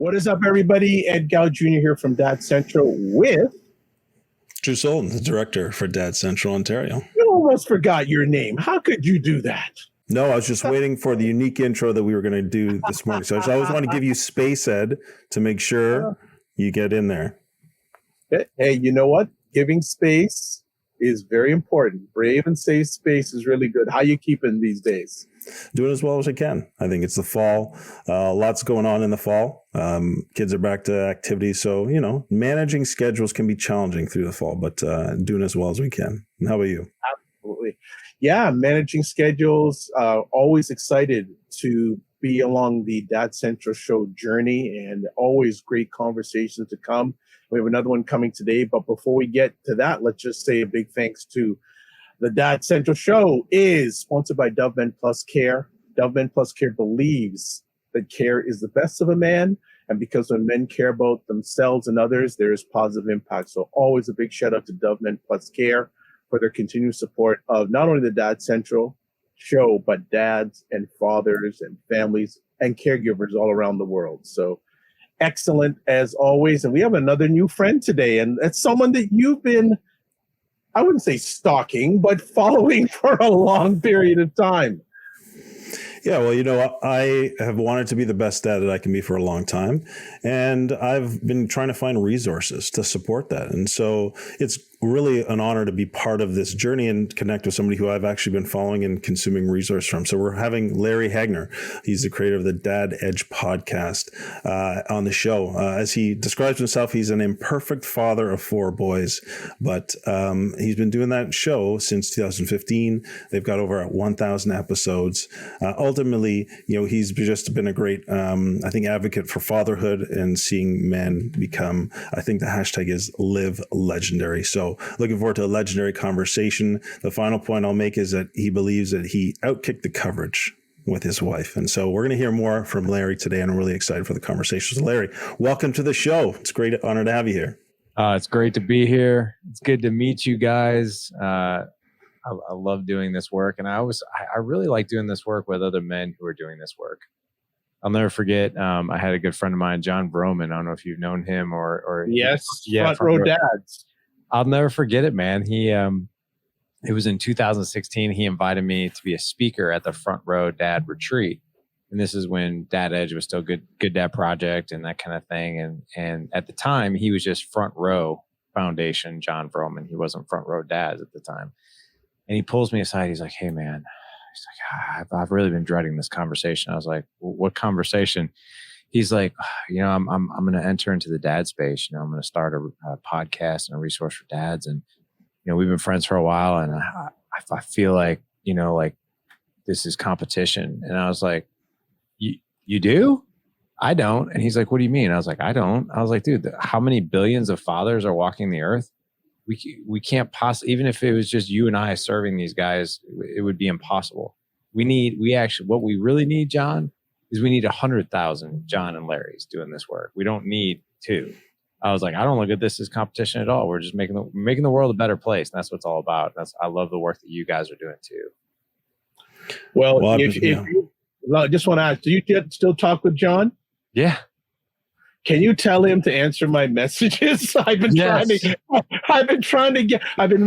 What is up, everybody? Ed Gow Jr. here from Dad Central with... Drew Sultan, the director for Dad Central Ontario. You almost forgot your name. How could you do that? No, I was just waiting for the unique intro that we were going to do this morning. So I always want to give you space, Ed, to make sure you get in there. Hey, you know what? Giving space is very important. Brave and safe space is really good. How you keeping these days? Doing as well as I can. I think it's the fall. Lots going on in the fall. Kids are back to activities. So, managing schedules can be challenging through the fall, but doing as well as we can. And how about you? Absolutely. Yeah, managing schedules. Always excited to be along the Dad Central show journey, and always great conversations to come. We have another one coming today, but before we get to that, let's just say a big thanks to the Dad Central show is sponsored by DoveMen Plus Care. DoveMen Plus Care believes that care is the best of a man, and because when men care about themselves and others, there is positive impact. So always a big shout out to DoveMen Plus Care for their continued support of not only the Dad Central show, but dads and fathers and families and caregivers all around the world. So excellent as always. And we have another new friend today, and it's someone that you've been, I wouldn't say stalking, but following for a long period of time. Yeah, well, I have wanted to be the best dad that I can be for a long time, and I've been trying to find resources to support that. And so it's really an honor to be part of this journey and connect with somebody who I've actually been following and consuming resource from. So we're having Larry Hagner. He's the creator of the Dad Edge podcast on the show. As he describes himself, he's an imperfect father of 4 boys, but he's been doing that show since 2015. They've got over 1,000 episodes. Ultimately, he's just been a great, I think, advocate for fatherhood and seeing men become, I think the hashtag is live legendary. So looking forward to a legendary conversation. The final point I'll make is that he believes that he outkicked the coverage with his wife. And so we're going to hear more from Larry today, and I'm really excited for the conversation. So Larry, welcome to the show. It's a great honor to have you here. It's great to be here. It's good to meet you guys. I love doing this work, and I really like doing this work with other men who are doing this work. I'll never forget. I had a good friend of mine, John Vroman. I don't know if you've known him or yes, Front Row Dads. I'll never forget it, man. It was in 2016. He invited me to be a speaker at the Front Row Dad retreat, and this is when Dad Edge was still Good Dad Project and that kind of thing. And at the time, he was just Front Row Foundation, John Vroman. He wasn't Front Row Dads at the time. And he pulls me aside. He's like, "Hey, man," he's like, "I've really been dreading this conversation." I was like, "What conversation?" He's like, I'm going to enter into the dad space. I'm going to start a podcast and a resource for dads. And, we've been friends for a while, and I feel like, like this is competition. And I was like, you do? I don't. And he's like, "What do you mean?" I was like, "I don't." I was like, "Dude, how many billions of fathers are walking the earth? We can't possibly, even if it was just you and I serving these guys, it would be impossible. What we really need, John, is we need 100,000 John and Larrys doing this work. We don't need 2. I was like, I don't look at this as competition at all. We're just making the world a better place. And that's what it's all about. I love the work that you guys are doing too. Well, I just want to ask, do you still talk with John? Yeah. Can you tell him to answer my messages? I've been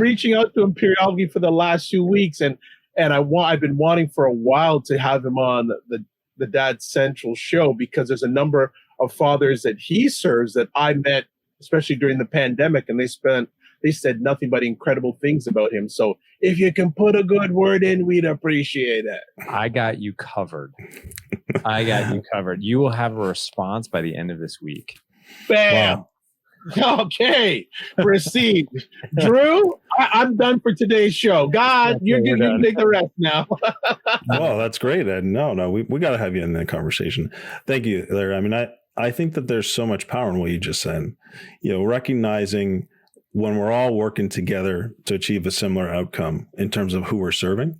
reaching out to him periodically for the last 2 weeks, and I've been wanting for a while to have him on the Dad Central show, because there's a number of fathers that he serves that I met, especially during the pandemic, and they said nothing but incredible things about him. So if you can put a good word in, we'd appreciate it. I got you covered. You will have a response by the end of this week. Bam. Wow. Okay, proceed. Drew, I'm done for today's show. God, you can take the rest now. Well, that's great, Ed. No, we got to have you in that conversation. Thank you, Larry. I mean, I think that there's so much power in what you just said. Recognizing when we're all working together to achieve a similar outcome in terms of who we're serving,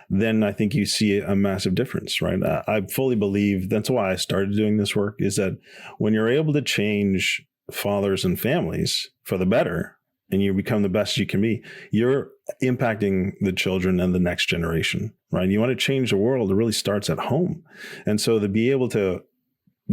then I think you see a massive difference, right? I fully believe that's why I started doing this work, is that when you're able to change fathers and families for the better, and you become the best you can be, you're impacting the children and the next generation, right? You want to change the world, it really starts at home. And so to be able to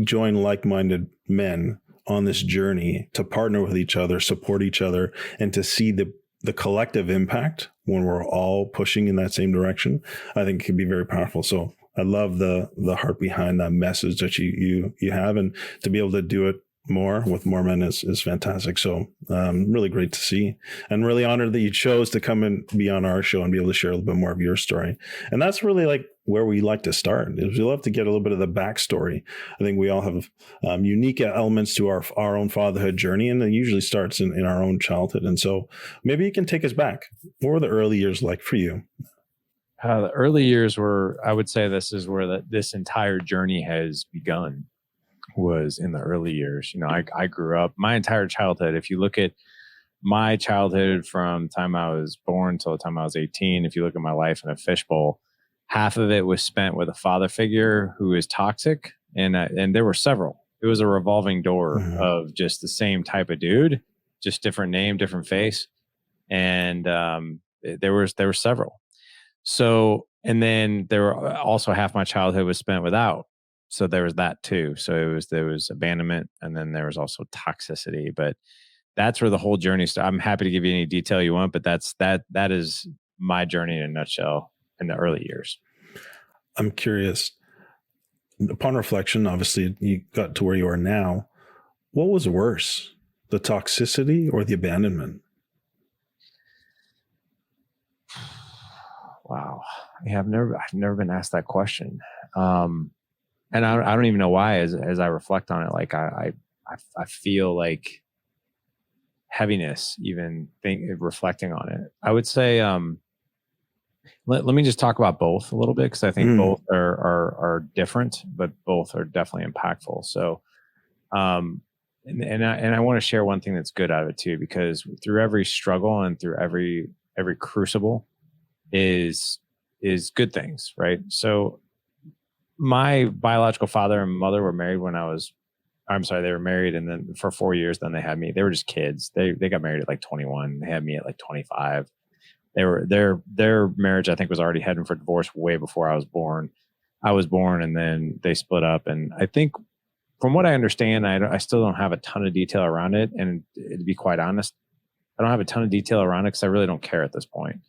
join like-minded men on this journey to partner with each other, support each other, and to see the collective impact when we're all pushing in that same direction, I think it can be very powerful. So I love the heart behind that message that you have, and to be able to do it more with more men is fantastic. So really great to see, and really honored that you chose to come and be on our show and be able to share a little bit more of your story. And that's really like where we like to start, is we love to get a little bit of the backstory. I think we all have unique elements to our own fatherhood journey, and it usually starts in our own childhood. And so maybe you can take us back. What were the early years like for you? The early years were, I would say, this is where this entire journey has begun, was in the early years. You know, I grew up my entire childhood. If you look at my childhood from the time I was born till the time I was 18, if you look at my life in a fishbowl, half of it was spent with a father figure who is toxic. And there were several. It was a revolving door of just the same type of dude, just different name, different face. And there were several. So, and then there were also half my childhood was spent without. So there was that too. So there was abandonment, and then there was also toxicity. But that's where the whole journey started. I'm happy to give you any detail you want, but that is my journey in a nutshell in the early years. I'm curious. Upon reflection, obviously you got to where you are now. What was worse, the toxicity or the abandonment? Wow. Yeah, I've never been asked that question. And I don't even know why, as I reflect on it, like I feel like heaviness, even reflecting on it. I would say, let me just talk about both a little bit, because I think both are different, but both are definitely impactful. So, and I want to share one thing that's good out of it too, because through every struggle and through every crucible is good things, right? So my biological father and mother were married they were married, and then for 4 years, then they had me. They were just kids. They got married at like 21. They had me at like 25. Their marriage, I think, was already heading for divorce way before I was born. I was born, and then they split up. And I think, from what I understand, I still don't have a ton of detail around it. And to be quite honest, I don't have a ton of detail around it because I really don't care at this point.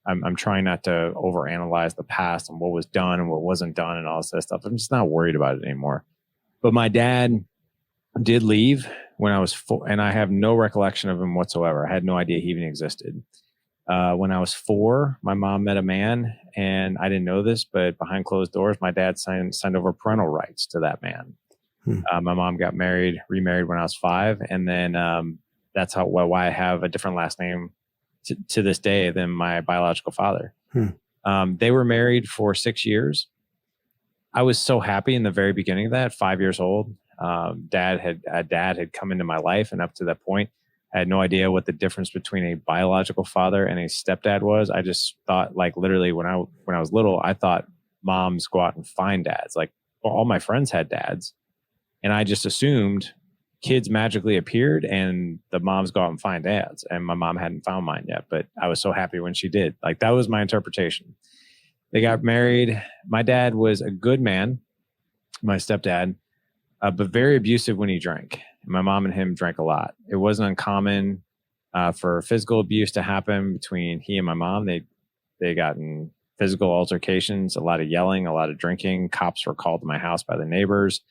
I'm trying not to overanalyze the past and what was done and what wasn't done and all this stuff. I'm just not worried about it anymore. But my dad did leave when I was 4, and I have no recollection of him whatsoever. I had no idea he even existed. When I was 4, my mom met a man, and I didn't know this, but behind closed doors, my dad signed over parental rights to that man. My mom got remarried when I was 5, and then that's why I have a different last name to this day than my biological father. They were married for 6 years. I was so happy in the very beginning of that, 5 years old. Dad had come into my life, and up to that point, I had no idea what the difference between a biological father and a stepdad was. I just thought, like, literally when I was little, I thought moms go out and find dads. Like, well, all my friends had dads, and I just assumed kids magically appeared and the moms go out and find dads. And my mom hadn't found mine yet, but I was so happy when she did. Like, that was my interpretation. They got married. My dad was a good man, my stepdad, but very abusive when he drank. My mom and him drank a lot. It wasn't uncommon for physical abuse to happen between he and my mom. They got in physical altercations, a lot of yelling, a lot of drinking. Cops were called to my house by the neighbors.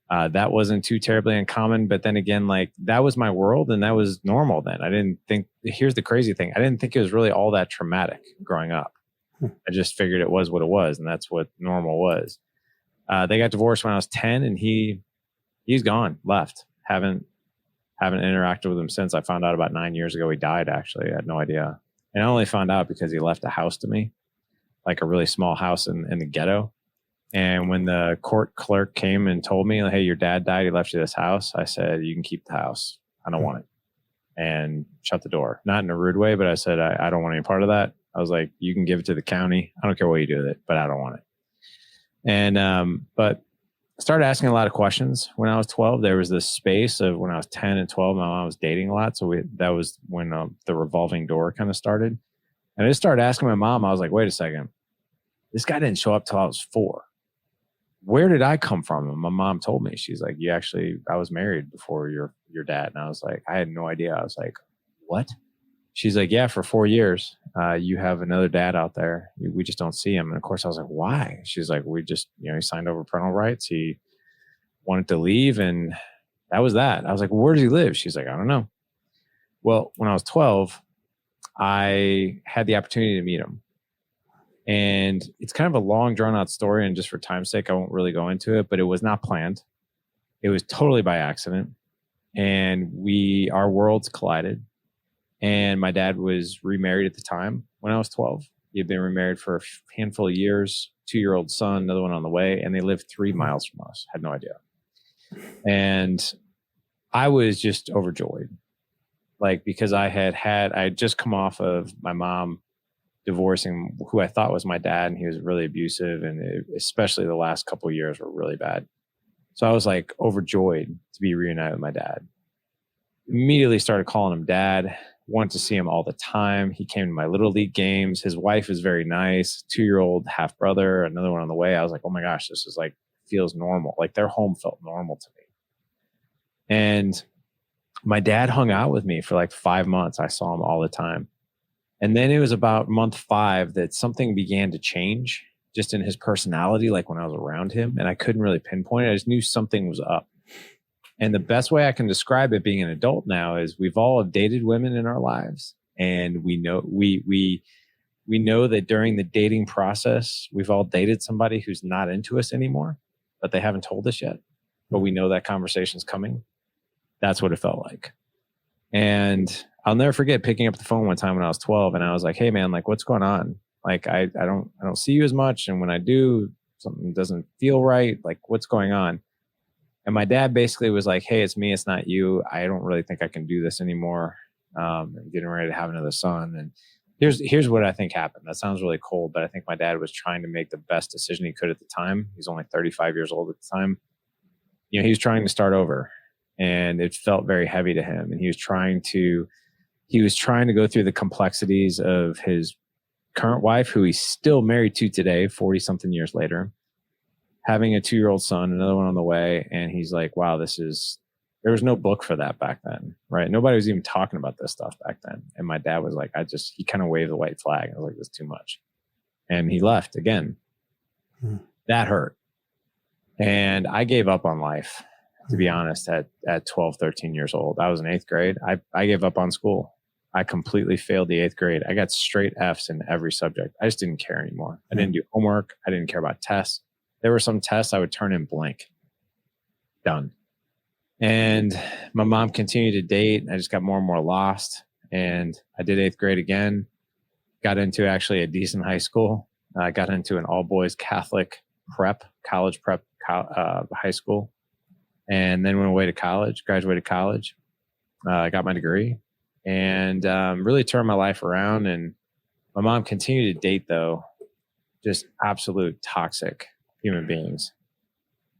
That wasn't too terribly uncommon, but then again, like, that was my world, and that was normal then. I didn't think, here's the crazy thing, I didn't think it was really all that traumatic growing up. I just figured it was what it was, and that's what normal was. They got divorced when I was 10, and he's gone, left. Haven't interacted with him since. I found out about 9 years ago he died, actually. I had no idea. And I only found out because he left a house to me, like a really small house in the ghetto. And when the court clerk came and told me, hey, your dad died, he left you this house, I said, you can keep the house. I don't want it. And shut the door. Not in a rude way, but I said, I don't want any part of that. I was like, you can give it to the county. I don't care what you do with it, but I don't want it. And, but I started asking a lot of questions. When I was 12, there was this space of when I was 10 and 12, my mom was dating a lot. So that was when the revolving door kind of started. And I just started asking my mom, I was like, wait a second. This guy didn't show up till I was 4. where did I come from? And my mom told me, she's like, I was married before your dad. And I was like, I had no idea. I was like, what? She's like, yeah, for 4 years, you have another dad out there. We just don't see him. And of course I was like, why? She's like, he signed over parental rights. He wanted to leave. And that was that. I was like, well, where does he live? She's like, I don't know. Well, when I was 12, I had the opportunity to meet him. And it's kind of a long, drawn out story. And just for time's sake, I won't really go into it, but it was not planned. It was totally by accident. And our worlds collided. And my dad was remarried at the time when I was 12. He had been remarried for a handful of years, 2-year-old son, another one on the way. And they lived 3 miles from us. Had no idea. And I was just overjoyed. Because I had just come off of my mom divorcing who I thought was my dad, and he was really abusive, and especially the last couple of years were really bad. So I was like overjoyed to be reunited with my dad. Immediately started calling him dad, wanted to see him all the time. He came to my little league games. His wife is very nice, 2-year-old half brother, another one on the way. I was like, oh my gosh, this is feels normal. Their home felt normal to me. And my dad hung out with me for 5 months. I saw him all the time. And then it was about month 5 that something began to change just in his personality, when I was around him. And I couldn't really pinpoint it. I just knew something was up. And the best way I can describe it being an adult now is we've all dated women in our lives. And we know we know that during the dating process, we've all dated somebody who's not into us anymore, but they haven't told us yet. But we know that conversation's coming. That's what it felt like. And I'll never forget picking up the phone one time when I was 12, and I was like, hey man, what's going on? I don't see you as much. And when I do, something doesn't feel right. What's going on? And my dad basically was like, hey, it's me, it's not you. I don't really think I can do this anymore. I'm getting ready to have another son. And here's what I think happened. That sounds really cold, but I think my dad was trying to make the best decision he could at the time. He's only 35 years old at the time. He was trying to start over, and it felt very heavy to him. And he was trying to go through the complexities of his current wife, who he's still married to today, 40 something years later, having a 2-year-old son, another one on the way. And he's like, wow, there was no book for that back then, right? Nobody was even talking about this stuff back then. And my dad was like, he kind of waved the white flag. I was like, this is too much. And he left again. That hurt. And I gave up on life, to be honest, at 12, 13 years old. I was in 8th grade. I gave up on school. I completely failed the 8th grade. I got straight F's in every subject. I just didn't care anymore. I didn't do homework. I didn't care about tests. There were some tests I would turn in blank. Done. And my mom continued to date. I just got more and more lost. And I did 8th grade again. Got into actually a decent high school. I got into an all-boys Catholic college prep high school. And then went away to college, graduated college. I got my degree and really turned my life around. And my mom continued to date, though, just absolute toxic human beings.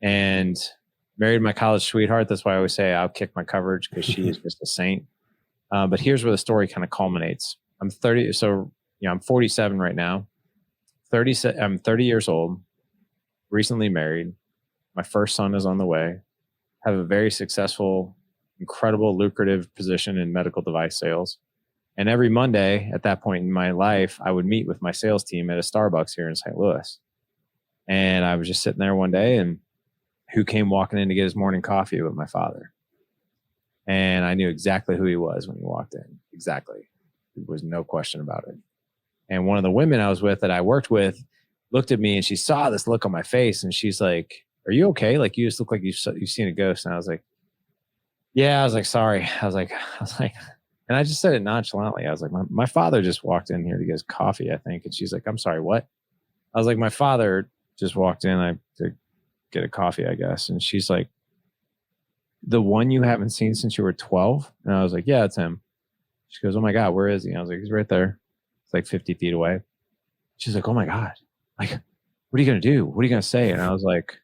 And married my college sweetheart. That's why I always say I'll kick my coverage, because she is just a saint. But here's where the story kind of culminates. I'm 30. So, I'm 47 right now. I'm 30 years old, recently married. My first son is on the way. Have a very successful, incredible, lucrative position in medical device sales. And every Monday at that point in my life, I would meet with my sales team at a Starbucks here in St. Louis. And I was just sitting there one day, and who came walking in to get his morning coffee with my father. And I knew exactly who he was when he walked in. Exactly. There was no question about it. And one of the women I was with that I worked with looked at me, and she saw this look on my face, and she's like, are you okay? You just look like you've seen a ghost. And I was like, yeah. I was like, sorry. I was like, and I just said it nonchalantly. I was like, my father just walked in here to get his coffee, I think. And she's like, I'm sorry, what? I was like, my father just walked in to get a coffee, I guess. And she's like, the one you haven't seen since you were 12? And I was like, yeah, it's him. She goes, oh my God, where is he? And I was like, he's right there. It's 50 feet away. She's like, oh my God, what are you going to do? What are you going to say? And I was like,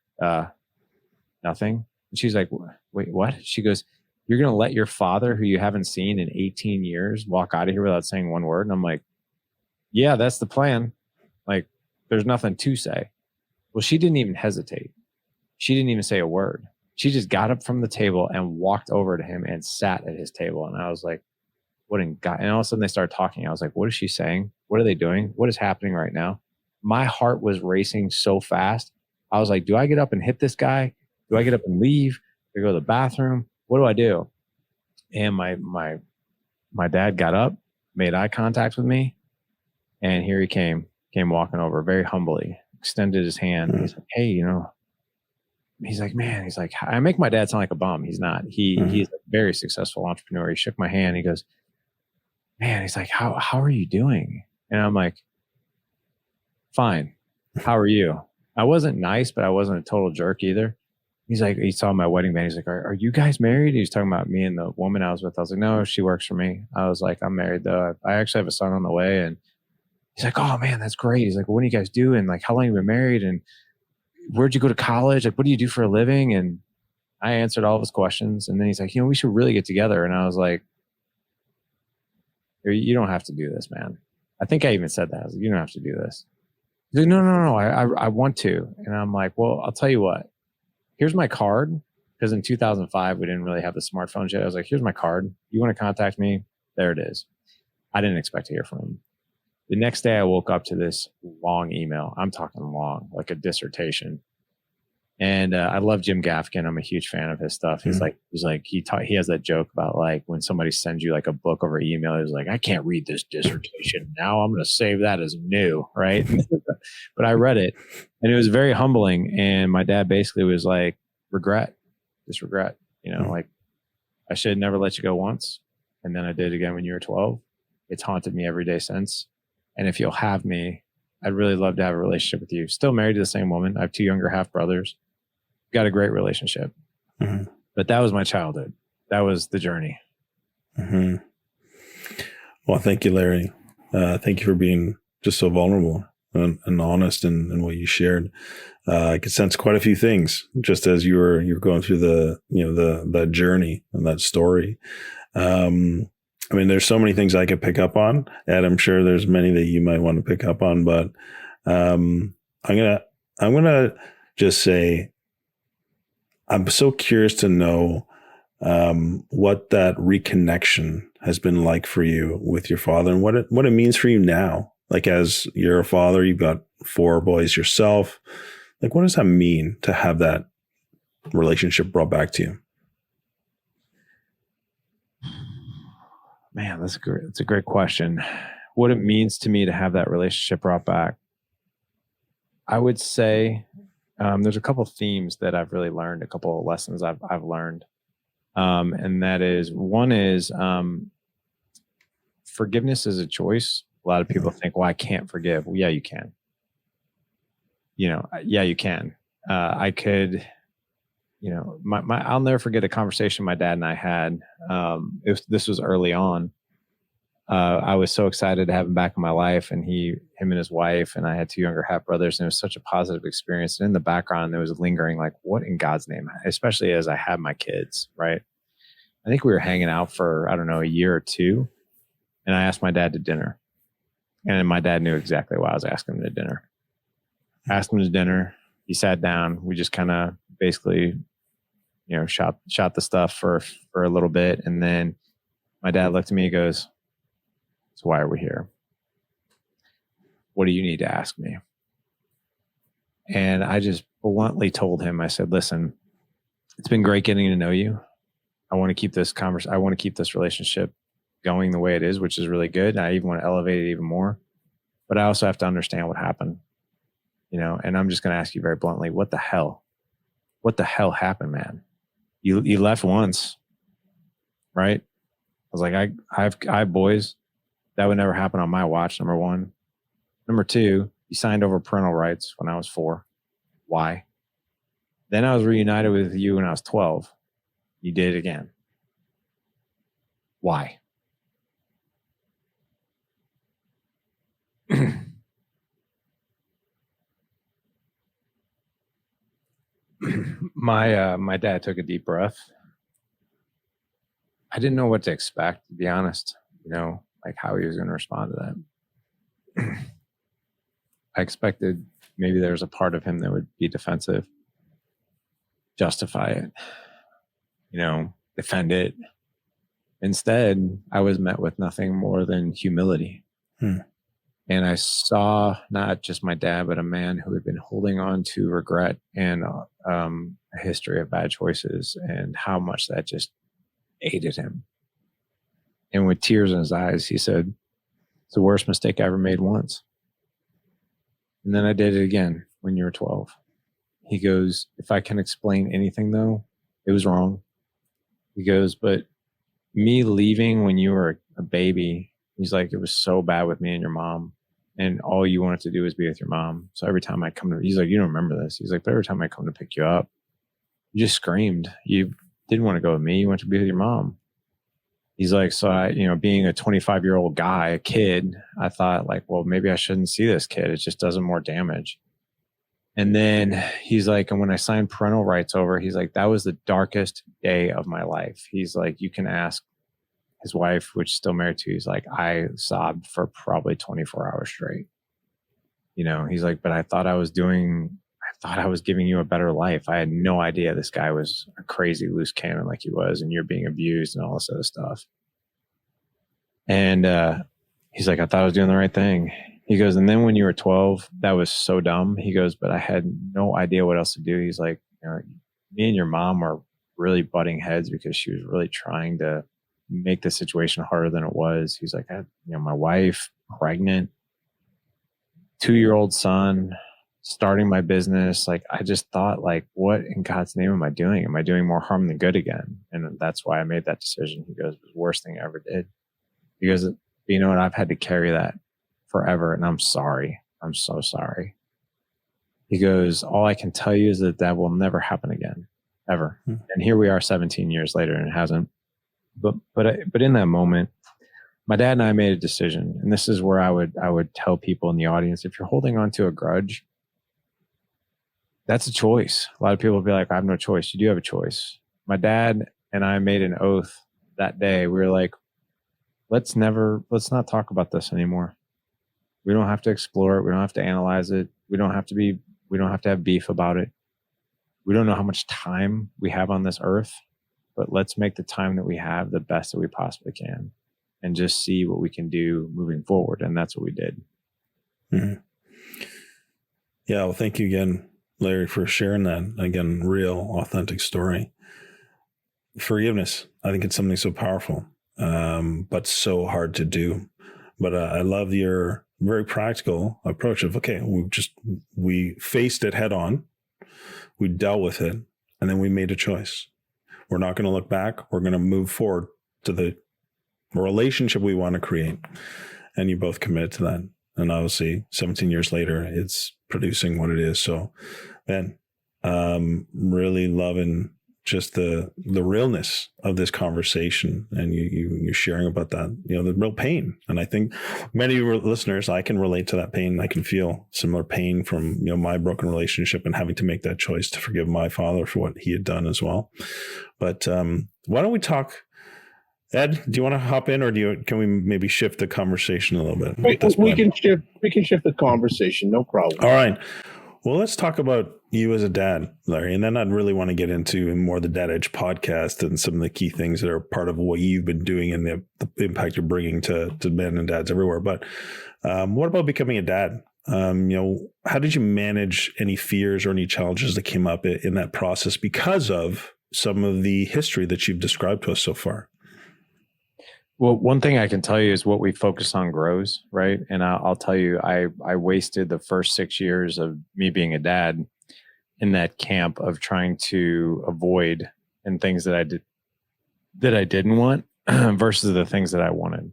nothing. And she's like, wait, what? She goes, you're going to let your father, who you haven't seen in 18 years, walk out of here without saying one word? And I'm like, yeah, that's the plan. There's nothing to say. Well, she didn't even hesitate. She didn't even say a word. She just got up from the table and walked over to him and sat at his table. And I was like, what in God? And all of a sudden they started talking. I was like, what is she saying? What are they doing? What is happening right now? My heart was racing so fast. I was like, do I get up and hit this guy? Do I get up and leave? Do I go to the bathroom? What do I do? And my dad got up, made eye contact with me, and here he came walking over very humbly, extended his hand. He's like, hey, he's like, man, he's like, I make my dad sound like a bum. He's not. He's a very successful entrepreneur. He shook my hand. He goes, man, he's like, how are you doing? And I'm like, fine. How are you? I wasn't nice, but I wasn't a total jerk either. He's like, he saw my wedding band. He's like, are you guys married? He was talking about me and the woman I was with. I was like, no, she works for me. I was like, I'm married though. I actually have a son on the way. And he's like, oh man, that's great. He's like, well, what do you guys do? And like, how long have you been married? And where'd you go to college? Like, what do you do for a living? And I answered all of his questions. And then he's like, we should really get together. And I was like, you don't have to do this, man. I think I even said that. I was like, you don't have to do this. He's like, no, I want to. And I'm like, well, I'll tell you what. Here's my card. Because in 2005, we didn't really have the smartphones yet. I was like, here's my card. You want to contact me? There it is. I didn't expect to hear from him. The next day I woke up to this long email. I'm talking long, like a dissertation. And I love Jim Gaffigan. I'm a huge fan of his stuff. He has that joke about like when somebody sends you like a book over email, he's like, I can't read this dissertation. Now I'm going to save that as new. Right. But I read it and it was very humbling. And my dad basically was like, regret, like I should have never let you go once. And then I did it again when you were 12. It's haunted me every day since. And if you'll have me, I'd really love to have a relationship with you. Still married to the same woman. I have 2 younger half brothers. Got a great relationship. Mm-hmm. But that was my childhood. That was the journey. Mm-hmm. Well, thank you, Larry. Thank you for being just so vulnerable and honest in what you shared. I could sense quite a few things just as you were going through that journey and that story. I mean, there's so many things I could pick up on, and I'm sure there's many that you might want to pick up on, but I'm gonna just say I'm so curious to know what that reconnection has been like for you with your father and what it means for you now. Like, as you're a father, you've got 4 boys yourself. Like, what does that mean to have that relationship brought back to you? Man, that's a great question. What it means to me to have that relationship brought back. I would say there's a couple of themes that I've really learned, a couple of lessons I've learned. And that is, one is forgiveness is a choice. A lot of people think, well, I can't forgive. Well, yeah, you can. Yeah, you can. I could, I'll never forget a conversation my dad and I had. This was early on. I was so excited to have him back in my life, and him and his wife, and I had 2 younger half brothers, and it was such a positive experience. And in the background, there was lingering, like, what in God's name, especially as I had my kids, right? I think we were hanging out for, I don't know, a year or 2. And I asked my dad to dinner, and my dad knew exactly why I was asking him to dinner. Asked him to dinner. He sat down. We just kind of basically, shot the stuff for a little bit. And then my dad looked at me and goes, so why are we here? What do you need to ask me? And I just bluntly told him, I said, listen, it's been great getting to know you. I want to keep this I want to keep this relationship going the way it is, which is really good. And I even want to elevate it even more. But I also have to understand what happened, and I'm just going to ask you very bluntly, what the hell happened, man? You left once, right? I was like, I have boys. That would never happen on my watch, number one. Number 2, you signed over parental rights when I was 4. Why? Then I was reunited with you when I was 12. You did it again. Why? My dad took a deep breath. I didn't know what to expect, to be honest, like how he was going to respond to that. I expected maybe there was a part of him that would be defensive. justify it, defend it. Instead, I was met with nothing more than humility. And I saw not just my dad, but a man who had been holding on to regret and a history of bad choices, and how much that just aided him. And with tears in his eyes, he said, "It's the worst mistake I ever made once. And then I did it again when you were 12. He goes, "If I can explain anything, though, it was wrong." He goes, "But me leaving when you were a baby," he's like, "it was so bad with me and your mom. And all you wanted to do was be with your mom. So every time I come to," he's like, "you don't remember this." He's like, "But every time I come to pick you up, you just screamed. You didn't want to go with me. You wanted to be with your mom." He's like, "So I, being a 25-year-old guy, a kid, I thought like, well, maybe I shouldn't see this kid. It just does him more damage." And then he's like, "And when I signed parental rights over," he's like, "that was the darkest day of my life." He's like, "You can ask his wife, which is still married to." He's like, "I sobbed for probably 24 hours straight." He's like, "But I thought I was giving you a better life. I had no idea this guy was a crazy loose cannon like he was, and you're being abused and all this other stuff." And he's like, "I thought I was doing the right thing." He goes, "And then when you were 12, that was so dumb." He goes, "But I had no idea what else to do." He's like, "Me and your mom were really butting heads because she was really trying to make the situation harder than it was." He's like, "I had, my wife pregnant, 2-year-old son, starting my business. Like, I just thought, like, what in God's name am I doing? Am I doing more harm than good again?" And that's why I made that decision." He goes, "It was the worst thing I ever did." He goes, "You know what? I've had to carry that forever, and I'm sorry. I'm so sorry." He goes, "All I can tell you is that will never happen again, ever." And here we are 17 years later, and it hasn't. But in that moment, my dad and I made a decision, and this is where I would tell people in the audience, if you're holding on to a grudge, that's a choice. A lot of people will be like, "I have no choice." You do have a choice. My dad and I made an oath that day. We were like, let's not talk about this anymore. We don't have to explore it. We don't have to analyze it. We don't have to have beef about it. We don't know how much time we have on this earth, but let's make the time that we have the best that we possibly can, and just see what we can do moving forward. And that's what we did. Mm-hmm. Yeah. Well, thank you again, Larry, for sharing that. Again, real authentic story. Forgiveness. I think it's something so powerful, but so hard to do. But I love your very practical approach of, okay, we faced it head on, we dealt with it, and then we made a choice. We're not going to look back. We're going to move forward to the relationship we want to create. And you both committed to that. And obviously 17 years later, it's producing what it is. So, man, really loving just the realness of this conversation, and you sharing about that, the real pain. And I think many of your listeners, I can relate to that pain. I can feel similar pain from, my broken relationship and having to make that choice to forgive my father for what he had done as well. But why don't we talk, Ed, do you want to hop in, or can we maybe shift the conversation a little bit? We can shift the conversation. No problem. All right. Well, let's talk about you as a dad, Larry, and then I'd really want to get into more the Dad Edge podcast and some of the key things that are part of what you've been doing and the impact you're bringing to men and dads everywhere. But what about becoming a dad? How did you manage any fears or any challenges that came up in that process because of some of the history that you've described to us so far? Well, one thing I can tell you is what we focus on grows, right? And I'll tell you, I wasted the first 6 years of me being a dad in that camp of trying to avoid and things that I didn't want versus the things that I wanted.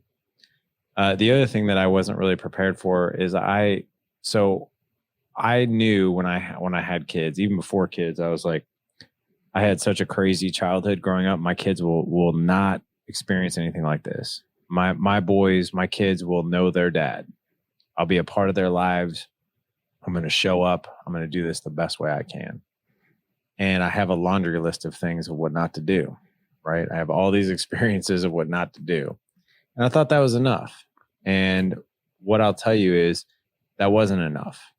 The other thing that I wasn't really prepared for is I knew when I had kids, even before kids, I was like, I had such a crazy childhood growing up. My kids will not experience anything like this. My boys, my kids will know their dad. I'll be a part of their lives. I'm going to show up. I'm going to do this the best way I can. And I have a laundry list of things of what not to do, right? I have all these experiences of what not to do. And I thought that was enough. And what I'll tell you is that wasn't enough.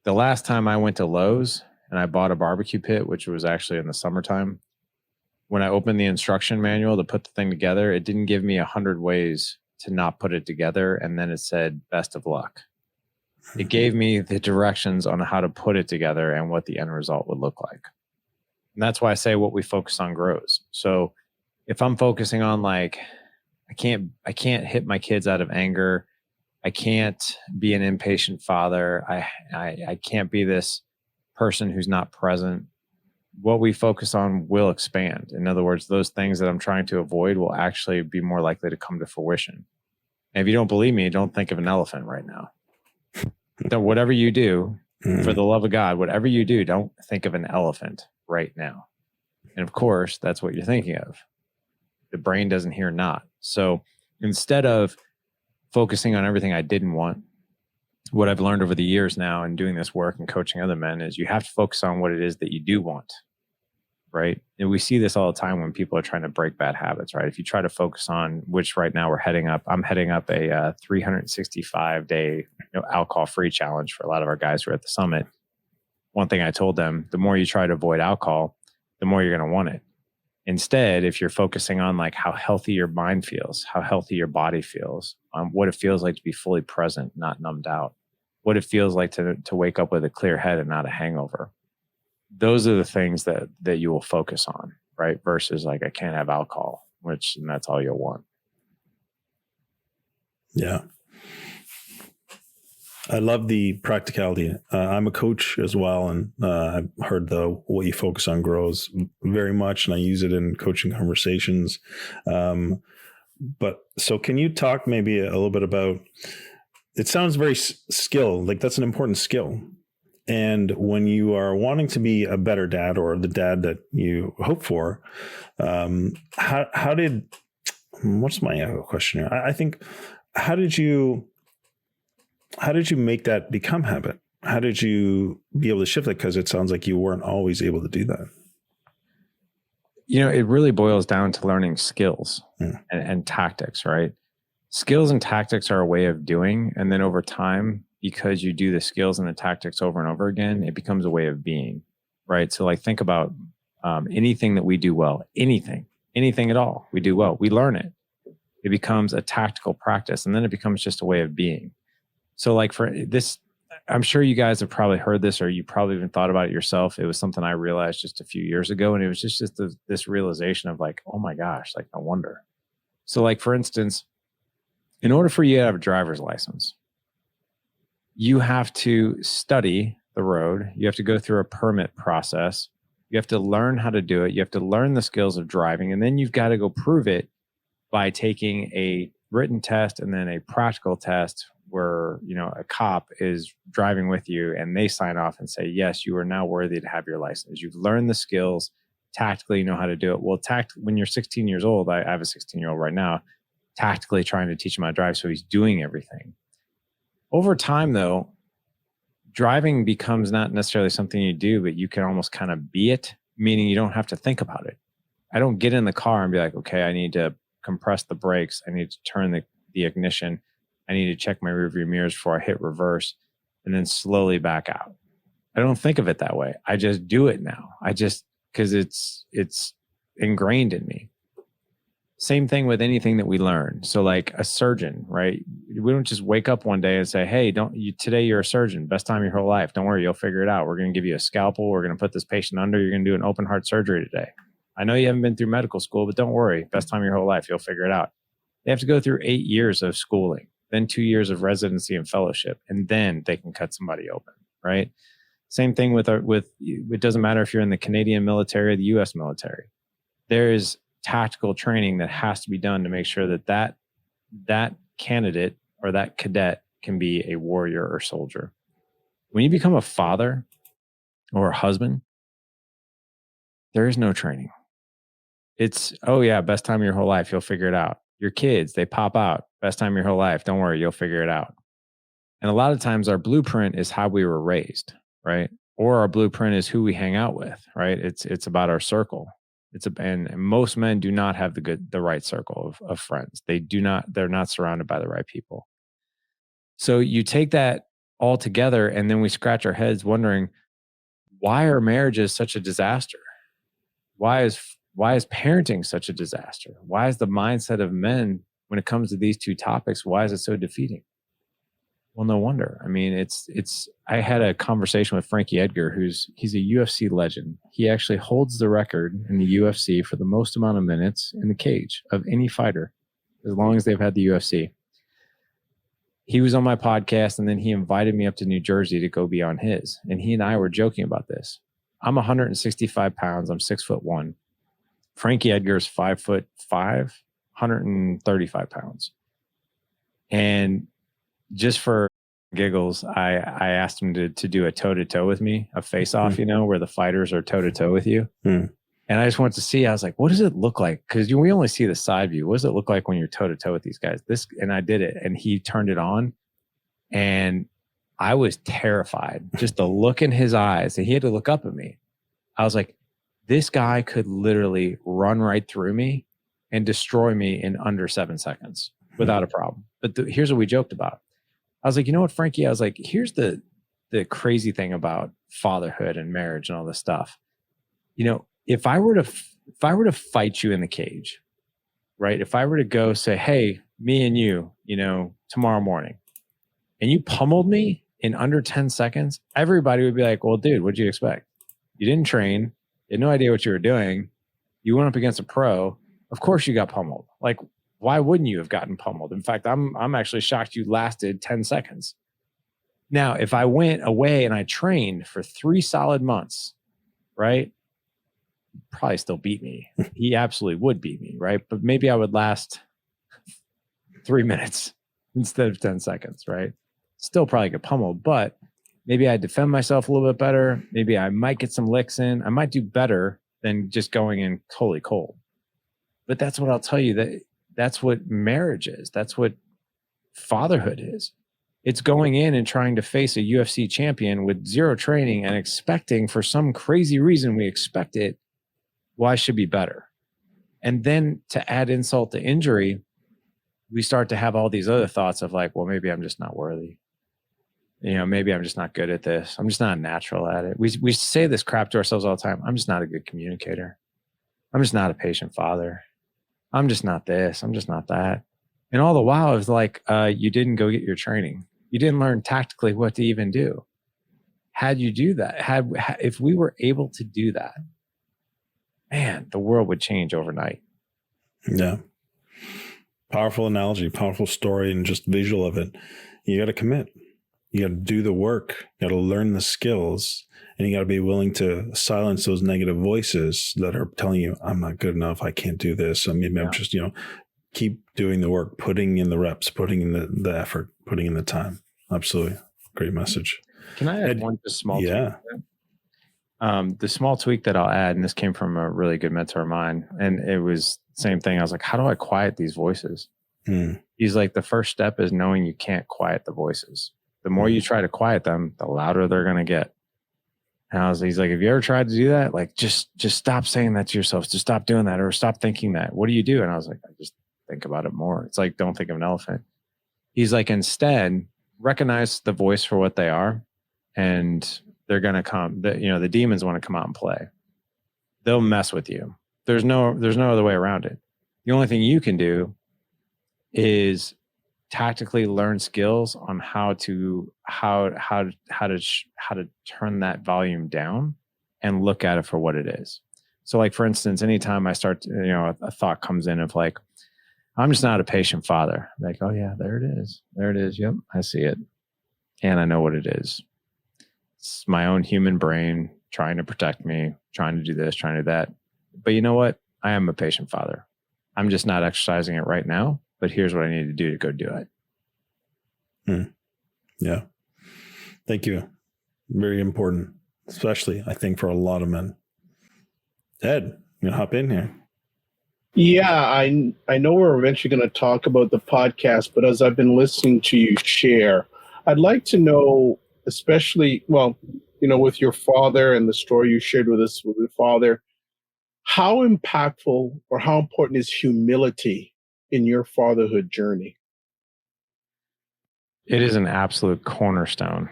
The last time I went to Lowe's and I bought a barbecue pit, which was actually in the summertime. When I opened the instruction manual to put the thing together, it didn't give me 100 ways to not put it together. And then it said, best of luck. It gave me the directions on how to put it together and what the end result would look like. And that's why I say what we focus on grows. So if I'm focusing on like, I can't hit my kids out of anger. I can't be an impatient father. I can't be this person who's not present. What we focus on will expand. In other words, those things that I'm trying to avoid will actually be more likely to come to fruition. And if you don't believe me, don't think of an elephant right now. So whatever you do, for the love of God, whatever you do, don't think of an elephant right now. And of course, that's what you're thinking of. The brain doesn't hear not. So instead of focusing on everything I didn't want, what I've learned over the years now and doing this work and coaching other men is you have to focus on what it is that you do want, right? And we see this all the time when people are trying to break bad habits, right? If you try to focus on, which right now I'm heading up a 365-day alcohol-free challenge for a lot of our guys who are at the summit. One thing I told them, the more you try to avoid alcohol, the more you're going to want it. Instead, if you're focusing on like how healthy your mind feels, how healthy your body feels, what it feels like to be fully present, not numbed out, what it feels like to wake up with a clear head and not a hangover. Those are the things that you will focus on, right? Versus like, I can't have alcohol, and that's all you'll want. Yeah. I love the practicality. I'm a coach as well, and I've heard what you focus on grows very much, and I use it in coaching conversations. But so can you talk maybe a little bit about, it sounds very skill, like that's an important skill. And when you are wanting to be a better dad or the dad that you hope for, what's my question here? I think, how did you make that become habit? How did you be able to shift it? Because it sounds like you weren't always able to do that. It really boils down to learning skills and tactics, right? Skills and tactics are a way of doing. And then over time, because you do the skills and the tactics over and over again, it becomes a way of being, right? So like think about anything that we do well, anything at all we do well, we learn it. It becomes a tactical practice, and then it becomes just a way of being. So like for this, I'm sure you guys have probably heard this, or you probably even thought about it yourself. It was something I realized just a few years ago. And it was just this realization of like, oh my gosh, like no wonder. So like, for instance, in order for you to have a driver's license, you have to study the road. You have to go through a permit process. You have to learn how to do it. You have to learn the skills of driving. And then you've got to go prove it by taking a written test and then a practical test where, a cop is driving with you and they sign off and say, yes, you are now worthy to have your license. You've learned the skills, tactically, you know how to do it. Well, when you're 16 years old, I have a 16-year-old right now, tactically trying to teach him how to drive. So he's doing everything. Over time, though, driving becomes not necessarily something you do, but you can almost kind of be it, meaning you don't have to think about it. I don't get in the car and be like, okay, I need to compress the brakes. I need to turn the ignition. I need to check my rearview mirrors before I hit reverse and then slowly back out. I don't think of it that way. I just do it now. Because it's ingrained in me. Same thing with anything that we learn. So like a surgeon, right? We don't just wake up one day and say, hey, today you're a surgeon, best time of your whole life. Don't worry, you'll figure it out. We're going to give you a scalpel. We're going to put this patient under. You're going to do an open heart surgery today. I know you haven't been through medical school, but don't worry, best time of your whole life. You'll figure it out. They have to go through 8 years of schooling, then 2 years of residency and fellowship, and then they can cut somebody open, right? Same thing with it doesn't matter if you're in the Canadian military or the US military. There is tactical training that has to be done to make sure that candidate or that cadet can be a warrior or soldier. When you become a father or a husband, there is no training. It's, oh yeah, best time of your whole life, you'll figure it out. Your kids, they pop out, best time of your whole life, don't worry, you'll figure it out. And a lot of times our blueprint is how we were raised, right? Or our blueprint is who we hang out with, right? It's about our circle. And most men do not have the right circle of friends. They're not surrounded by the right people. So you take that all together and then we scratch our heads wondering, why are marriages such a disaster? Why is parenting such a disaster? Why is the mindset of men when it comes to these two topics, why is it so defeating? Well, no wonder. I mean, I had a conversation with Frankie Edgar, he's a UFC legend. He actually holds the record in the UFC for the most amount of minutes in the cage of any fighter, as long as they've had the UFC. He was on my podcast, and then he invited me up to New Jersey to go be on his. And he and I were joking about this. I'm 165 pounds. I'm 6'1". Frankie Edgar's 5'5", 135 pounds. And just for giggles, I asked him to do a toe-to-toe with me, a face-off, where the fighters are toe-to-toe with you. And I just wanted to see, I was like, what does it look like? Because we only see the side view. What does it look like when you're toe-to-toe with these guys? And I did it, and he turned it on, and I was terrified. Just the look in his eyes, and he had to look up at me. I was like, this guy could literally run right through me and destroy me in under 7 seconds without a problem. But here's what we joked about. I was like, you know what, Frankie? I was like, here's the crazy thing about fatherhood and marriage and all this stuff. If I were to fight you in the cage, right? If I were to go say, hey, me and you, tomorrow morning, and you pummeled me in under 10 seconds, everybody would be like, well, dude, what'd you expect? You didn't train. You had no idea what you were doing. You went up against a pro. Of course you got pummeled. Like, why wouldn't you have gotten pummeled? In fact, I'm actually shocked you lasted 10 seconds. Now, if I went away and I trained for 3 solid months, right? Probably still beat me. He absolutely would beat me, right? But maybe I would last 3 minutes instead of 10 seconds, right? Still probably get pummeled, but maybe I defend myself a little bit better. Maybe I might get some licks in. I might do better than just going in totally cold. But that's what I'll tell you, that's what marriage is. That's what fatherhood is. It's going in and trying to face a UFC champion with zero training and expecting, for some crazy reason we expect it, well, I should be better. And then to add insult to injury, we start to have all these other thoughts of like, well, maybe I'm just not worthy. Maybe I'm just not good at this. I'm just not natural at it. We say this crap to ourselves all the time. I'm just not a good communicator. I'm just not a patient father. I'm just not this. I'm just not that. And all the while, it's like, you didn't go get your training. You didn't learn tactically what to even do. Had you do that, if we were able to do that, man, the world would change overnight. Yeah. Powerful analogy, powerful story, and just visual of it. You got to commit. You got to do the work. You got to learn the skills, and you got to be willing to silence those negative voices that are telling you, I'm not good enough. I can't do this. I mean, I'm just, keep doing the work, putting in the reps, putting in the effort, putting in the time. Absolutely. Great message. Can I add one just small tweak? The small tweak that I'll add, and this came from a really good mentor of mine, and it was the same thing. I was like, how do I quiet these voices? He's like, the first step is knowing you can't quiet the voices. The more you try to quiet them, the louder they're going to get. And he's like, have you ever tried to do that? Like, just stop saying that to yourself. Just stop doing that, or stop thinking that. What do you do? And I was like, I just think about it more. It's like, don't think of an elephant. He's like, instead, recognize the voice for what they are, and they're going to come. The demons want to come out and play. They'll mess with you. There's no other way around it. The only thing you can do is tactically learn skills on how to turn that volume down and look at it for what it is. So, like, for instance, anytime I start, a thought comes in of like, I'm just not a patient father. I'm like, oh yeah, there it is. There it is. Yep, I see it, and I know what it is. It's my own human brain trying to protect me, trying to do this, trying to do that. But you know what? I am a patient father. I'm just not exercising it right now, but here's what I need to do to go do it. Yeah. Thank you. Very important, especially I think for a lot of men. Ed, you hop in here. Yeah, I know we're eventually going to talk about the podcast, but as I've been listening to you share, I'd like to know, especially, with your father and the story you shared with us with your father, how impactful or how important is humility in your fatherhood journey? It is an absolute cornerstone,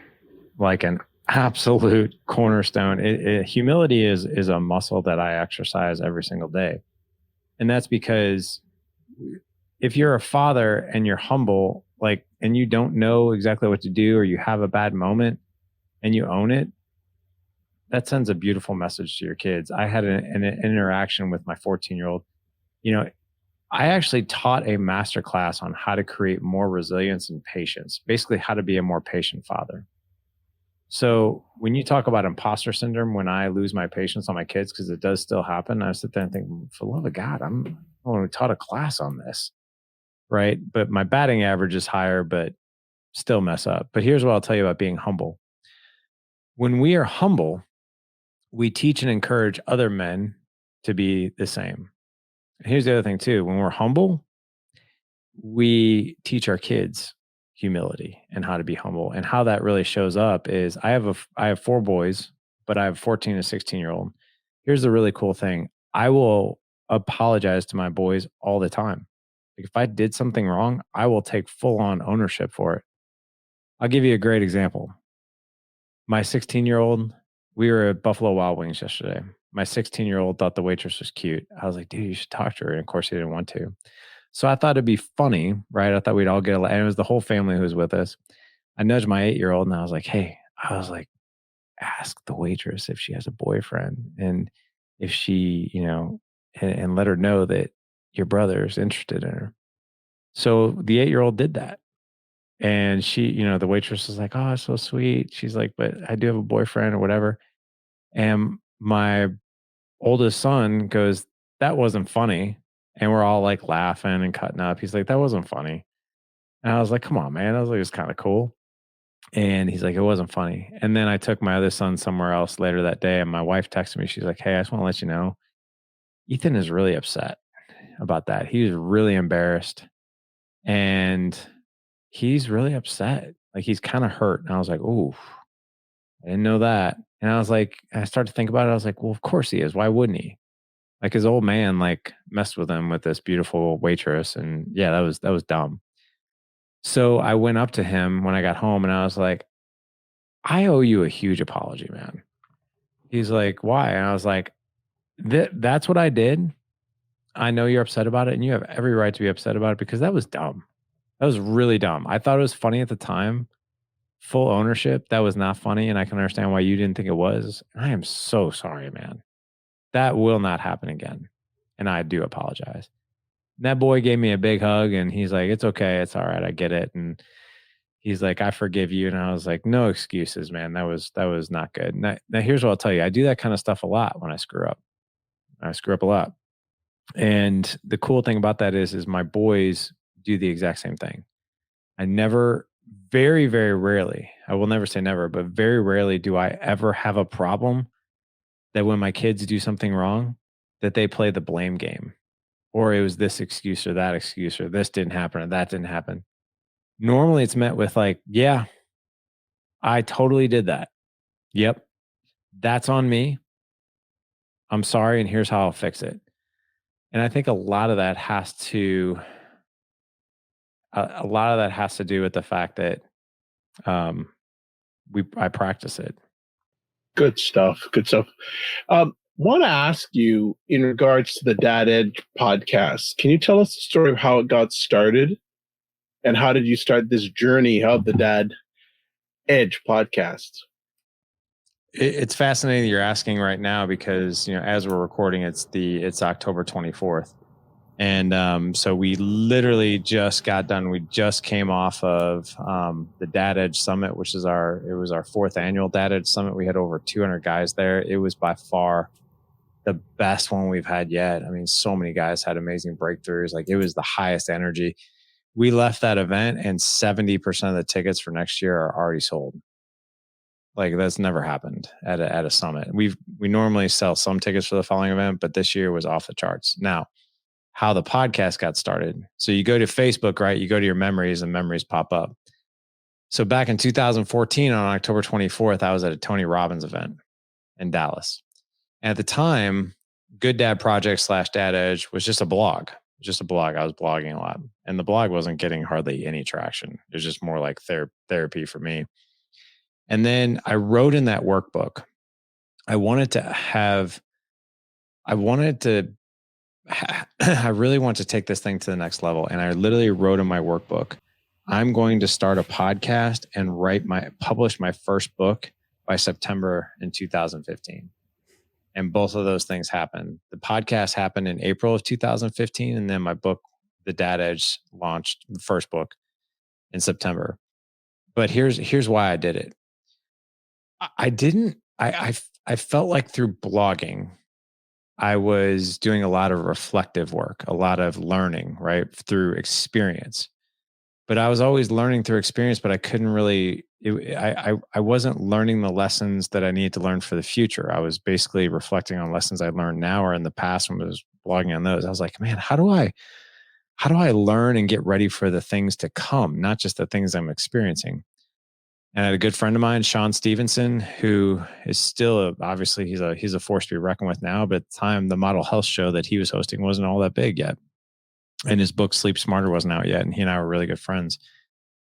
like an absolute cornerstone. Humility is a muscle that I exercise every single day. And that's because if you're a father and you're humble, like, and you don't know exactly what to do, or you have a bad moment and you own it, that sends a beautiful message to your kids. I had an interaction with my 14-year-old. You know, I actually taught a master class on how to create more resilience and patience, basically how to be a more patient father. So when you talk about imposter syndrome, when I lose my patience on my kids, because it does still happen, I sit there and think, for the love of God, I only taught a class on this, right? But my batting average is higher, but still mess up. But here's what I'll tell you about being humble. When we are humble, we teach and encourage other men to be the same. And here's the other thing too. When we're humble, we teach our kids humility and how to be humble. And how that really shows up is I have 4 boys, but I have a 14 and 16-year-old. Here's the really cool thing. I will apologize to my boys all the time. Like if I did something wrong, I will take full on ownership for it. I'll give you a great example. My 16-year-old, we were at Buffalo Wild Wings yesterday. My 16-year-old thought the waitress was cute. I was like, dude, you should talk to her. And of course, he didn't want to. So I thought it'd be funny, right? I thought we'd all get, and it was the whole family who was with us. I nudged my 8-year-old and I was like, hey, ask the waitress if she has a boyfriend and if she, and let her know that your brother is interested in her. So the 8-year-old did that. And she, the waitress was like, oh, it's so sweet. She's like, but I do have a boyfriend or whatever. And my oldest son goes, that wasn't funny. And we're all like laughing and cutting up. He's like, that wasn't funny. And I was like, come on, man. I was like, it's kind of cool. And he's like, it wasn't funny. And then I took my other son somewhere else later that day. And my wife texted me. She's like, hey, I just want to let you know, Ethan is really upset about that. He was really embarrassed. And he's really upset. Like he's kind of hurt. And I was like, oh, I didn't know that. And I was like, I started to think about it. I was like, well, of course he is. Why wouldn't he? Like his old man, like messed with him with this beautiful waitress. And yeah, that was dumb. So I went up to him when I got home and I was like, I owe you a huge apology, man. He's like, why? And I was like, that's what I did. I know you're upset about it and you have every right to be upset about it because that was dumb. That was really dumb. I thought it was funny at the time. Full ownership. That was not funny. And I can understand why you didn't think it was. I am so sorry, man. That will not happen again. And I do apologize. And that boy gave me a big hug and he's like, it's okay. It's all right. I get it. And he's like, I forgive you. And I was like, no excuses, man. That was not good. Now here's what I'll tell you. I do that kind of stuff a lot when I screw up. I screw up a lot. And the cool thing about that is my boys do the exact same thing. I never, very, very rarely, I will never say never, but very rarely do I ever have a problem that when my kids do something wrong, that they play the blame game or it was this excuse or that excuse or this didn't happen or that didn't happen. Normally it's met with like, yeah, I totally did that. Yep. That's on me. I'm sorry. And here's how I'll fix it. And I think a lot of that has to do with the fact that um, I practice it. Good stuff. Good stuff. Want to ask you in regards to the Dad Edge podcast, can you tell us the story of how it got started and how did you start this journey of the Dad Edge podcast? It's fascinating you're asking right now because, as we're recording, it's October 24th. And so we literally just got done. We just came off of the Dad Edge Summit, which is it was our 4th annual Dad Edge Summit. We had over 200 guys there. It was by far the best one we've had yet. I mean, so many guys had amazing breakthroughs. Like it was the highest energy. We left that event and 70% of the tickets for next year are already sold. Like that's never happened at a summit. We normally sell some tickets for the following event, but this year was off the charts. Now, how the podcast got started. So you go to Facebook, right? You go to your memories and memories pop up. So back in 2014 on October 24th, I was at a Tony Robbins event in Dallas. And at the time, Good Dad Project / Dad Edge was just a blog. Just a blog. I was blogging a lot. And the blog wasn't getting hardly any traction. It was just more like therapy for me. And then I wrote in that workbook, I really want to take this thing to the next level. And I literally wrote in my workbook, I'm going to start a podcast and publish my first book by September in 2015. And both of those things happened. The podcast happened in April of 2015. And then my book, The Dad Edge, launched the first book in September. But here's why I did it. I felt like through blogging, I was doing a lot of reflective work, a lot of learning, right? Through experience. But I was always learning through experience, but I couldn't really, I wasn't learning the lessons that I needed to learn for the future. I was basically reflecting on lessons I learned now or in the past when I was blogging on those. I was like, man, how do I learn and get ready for the things to come, not just the things I'm experiencing? And I had a good friend of mine, Sean Stevenson, who is still obviously he's a force to be reckoned with now. But at the time, the Model Health show that he was hosting wasn't all that big yet, and his book Sleep Smarter wasn't out yet. And he and I were really good friends.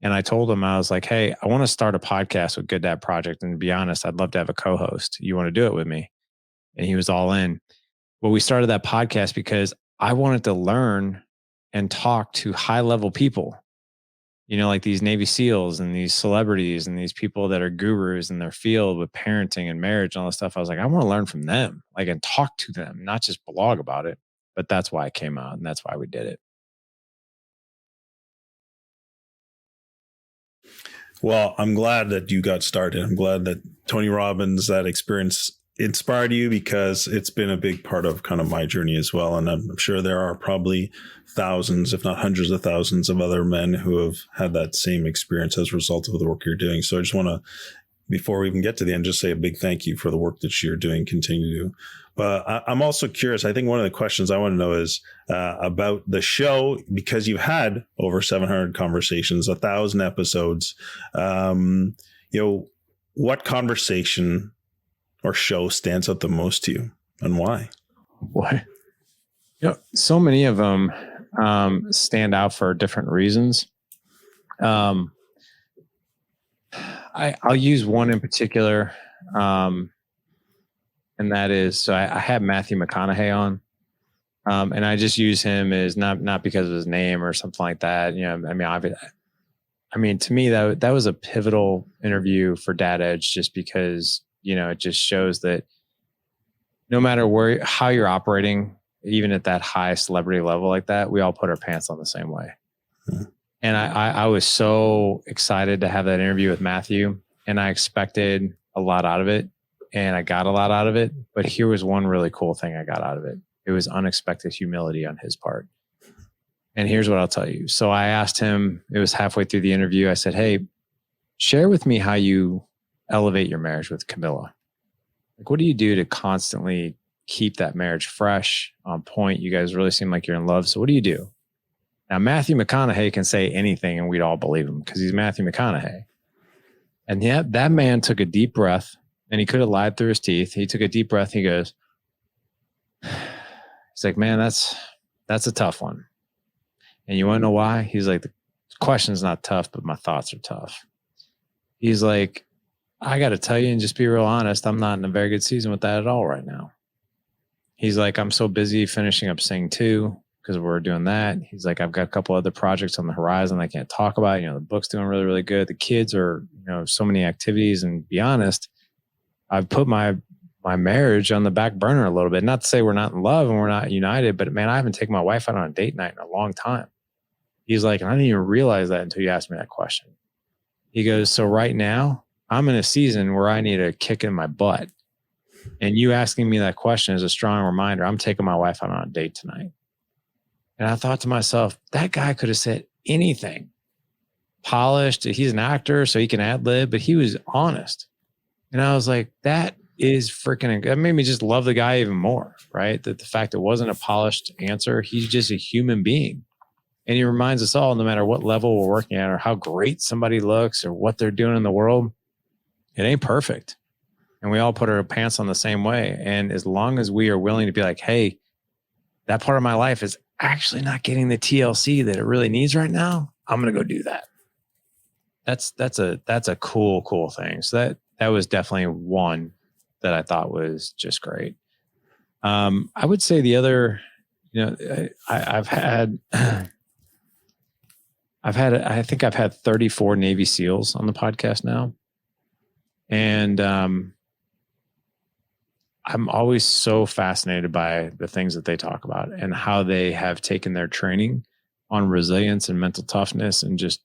And I told him, I was like, hey, I want to start a podcast with Good Dad Project, and to be honest, I'd love to have a co-host. You want to do it with me? And he was all in. Well, we started that podcast because I wanted to learn and talk to high-level people. Like these Navy SEALs and these celebrities and these people that are gurus in their field with parenting and marriage and all this stuff. I was like, I want to learn from them, and talk to them, not just blog about it. But that's why it came out, and that's why we did it. Well, I'm glad that you got started. I'm glad that Tony Robbins, that experience inspired you, because it's been a big part of kind of my journey as well. And I'm sure there are probably thousands, if not hundreds of thousands of other men who have had that same experience as a result of the work you're doing. So I just want to, before we even get to the end, just say a big thank you for the work that you're doing, continue to do. But I'm also curious. I think one of the questions I want to know is about the show, because you've had over 700 conversations, 1,000 episodes. What conversation or show stands out the most to you, and why? Boy, so many of them stand out for different reasons. I'll use one in particular, and that is, so I had Matthew McConaughey on, and I just use him as not because of his name or something like that. I mean, to me that was a pivotal interview for Dad Edge, just because it just shows that no matter how you're operating, even at that high celebrity level like that, we all put our pants on the same way. Hmm. And I was so excited to have that interview with Matthew, and I expected a lot out of it, and I got a lot out of it. But here was one really cool thing I got out of it. It was unexpected humility on his part. And here's what I'll tell you. So I asked him, it was halfway through the interview, I said, hey, share with me how you elevate your marriage with Camilla. What do you do to constantly keep that marriage fresh, on point? You guys really seem like you're in love. So what do you do? Now, Matthew McConaughey can say anything and we'd all believe him because he's Matthew McConaughey. And yet that man took a deep breath, and he could have lied through his teeth. He took a deep breath. He goes, he's like, man, that's a tough one. And you want to know why? He's like, the question's not tough, but my thoughts are tough. He's like, I got to tell you and just be real honest, I'm not in a very good season with that at all right now. He's like, I'm so busy finishing up Sing 2 because we're doing that. He's like, I've got a couple other projects on the horizon I can't talk about. The book's doing really, really good. The kids are, so many activities. And be honest, I've put my marriage on the back burner a little bit. Not to say we're not in love and we're not united, but man, I haven't taken my wife out on a date night in a long time. He's like, and I didn't even realize that until you asked me that question. He goes, so right now I'm in a season where I need a kick in my butt. And you asking me that question is a strong reminder. I'm taking my wife out on a date tonight. And I thought to myself, that guy could have said anything. Polished. He's an actor, so he can ad-lib, but he was honest. And I was like, that is freaking, that made me just love the guy even more, right? That the fact it wasn't a polished answer. He's just a human being. And he reminds us all, no matter what level we're working at or how great somebody looks or what they're doing in the world, it ain't perfect. And we all put our pants on the same way. And as long as we are willing to be like, hey, that part of my life is actually not getting the TLC that it really needs right now, I'm going to go do that. that's a cool thing. So that was definitely one that I thought was just great. I would say the other, I've had I think I've had 34 Navy SEALs on the podcast now. And I'm always so fascinated by the things that they talk about and how they have taken their training on resilience and mental toughness and just,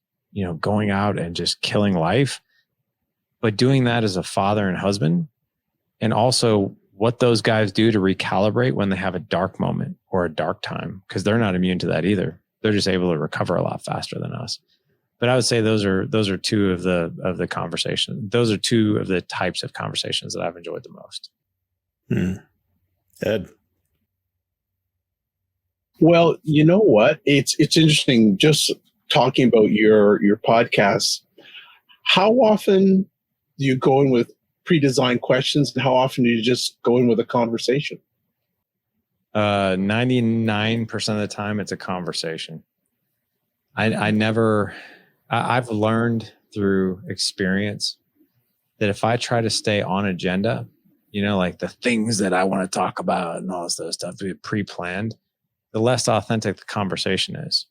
going out and just killing life, but doing that as a father and husband. And also what those guys do to recalibrate when they have a dark moment or a dark time, because they're not immune to that either. They're just able to recover a lot faster than us. But I would say those are two of the conversations. Those are two of the types of conversations that I've enjoyed the most. Ed. Well, you know what? It's interesting just talking about your podcast. How often do you go in with pre-designed questions, and how often do you just go in with a conversation? 99% of the time it's a conversation. I've learned through experience that if I try to stay on agenda, like the things that I want to talk about and all this other stuff to be pre-planned, the less authentic the conversation is.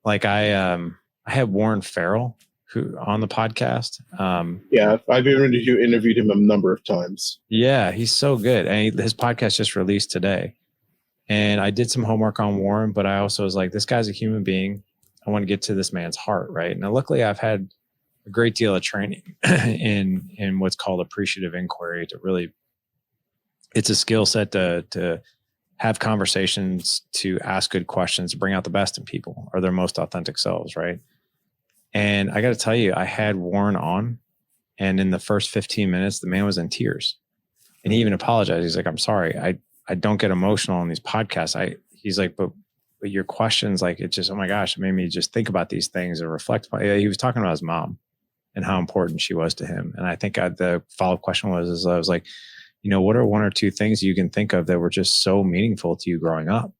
Like I had Warren Farrell who on the podcast. Yeah, I've interviewed him a number of times. Yeah, he's so good. And his podcast just released today. And I did some homework on Warren, but I also was like, this guy's a human being. I want to get to this man's heart, right? Now, luckily, I've had a great deal of training in what's called appreciative inquiry to really, it's a skill set to have conversations, to ask good questions, to bring out the best in people or their most authentic selves, right? And I got to tell you, I had Warren on, and in the first 15 minutes, the man was in tears. And he even apologized. He's like, I'm sorry. I don't get emotional on these podcasts. He's like, but your questions, like, it just, oh my gosh, it made me just think about these things and reflect. He was talking about his mom and how important she was to him. And I think the follow-up question I was like, what are one or two things you can think of that were just so meaningful to you growing up